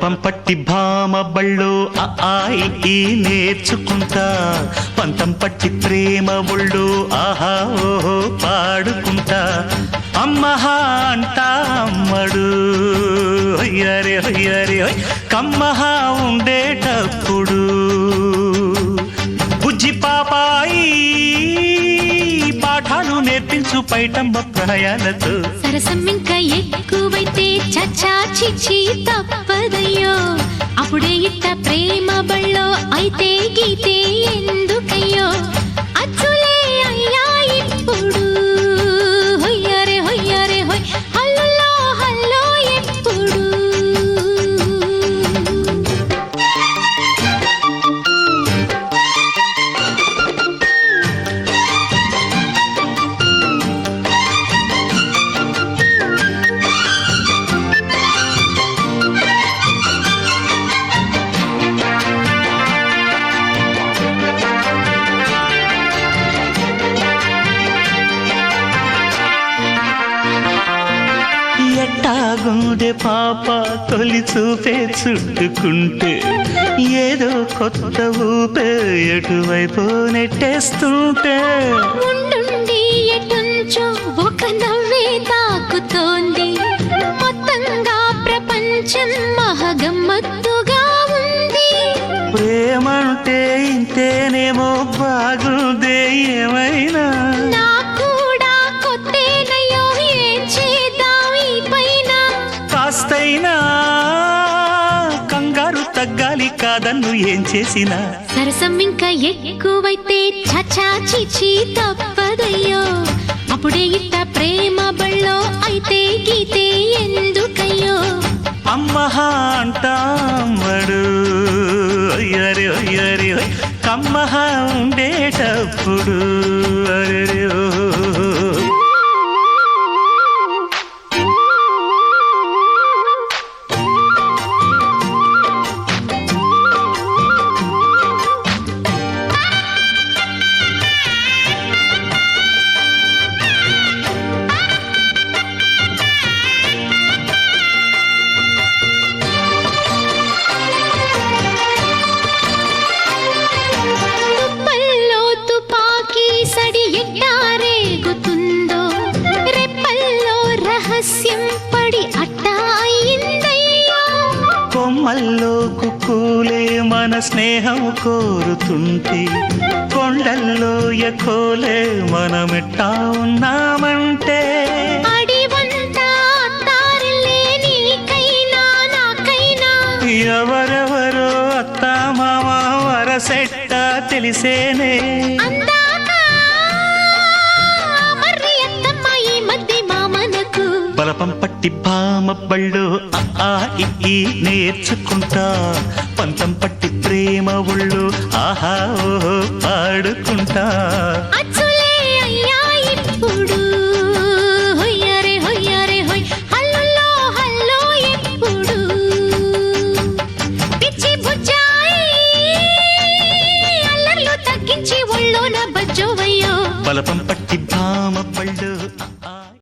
బలపం పట్టి భామ బళ్ళు ఈ నేర్చుకుంటా పంతం పట్టి ప్రేమ ఒళ్ళు ఆహా ఓహో పాడుకుంటా అమ్మహా అంటా అమ్మడు హొయ్యరే హొయ్యరే హొయ్ కమ్మహా ఉండేటప్పుడు బుజ్జి పాపాయి పాఠాలు నేర్పించు పైటమ్మ ప్రయాణతో సరసం ఇంకా ఎక్కువైతే చచ్చా చిచ్చి తప్పదయ్యో అప్పుడే ఇట్ట ప్రేమ బళ్ళో అయితే గీతే ఎందుకయ్యో అచ్చులే అయ్యా ఇప్పుడు హొయ్యరే హొయ్యరే హొయ్ హల్లులో హల్లో ఎప్పుడు ఎట్టాగుండే పాప తొలి చూపే చుట్టుకుంటే ఏదో కొత్త ఊపే ఎటువైపు నెట్టేస్తుంటే ఉండుండి ఎటుంచో ఒక నవ్వే తాకుతోంది మొత్తంగా ప్రపంచం మహగమ్మత్తుగా ఉంది ప్రేమంటే ఇంతేనేమో బాగుందే ఏమైనా కాస్తైనా కంగారు తగ్గాలి కాదన్ను ఏం చేసినా సరసం ఇంకా ఎక్కువైతే చచా చిచి తప్పదయ్యో అప్పుడే ఇట్ట ప్రేమ బళ్ళో అయితే గీతే ఎందుకయ్యో అమ్మహా అంటామడు అయ్యరే అయ్యరే కమ్మహా ఉండేటప్పుడు అరే కొమ్మల్లో కుక్కూలే మన స్నేహం కోరుతుంటే కొండల్లో ఎకోలే మనమిట్టా ఉన్నామంటే ఎవరెవరో అత్తా మామ వరసెట్ట తెలిసేనే బలపం పట్టి భామ బళ్ళు ఈ నేర్చుకుంటా పంతం పట్టి ప్రేమ ఒళ్ళు ఆహా ఓహో పాడుకుంటా అచ్చులే అయ్యా ఇప్పుడు హొయ్యరే హొయ్యరే హొయ్ హల్లులో హల్లో ఎప్పుడు పిచ్చి బుజ్జాయి అల్లర్లు తగ్గించి ఒళ్ళోన బజ్జోవయ్యో బలపం పట్టి భామ బళ్ళు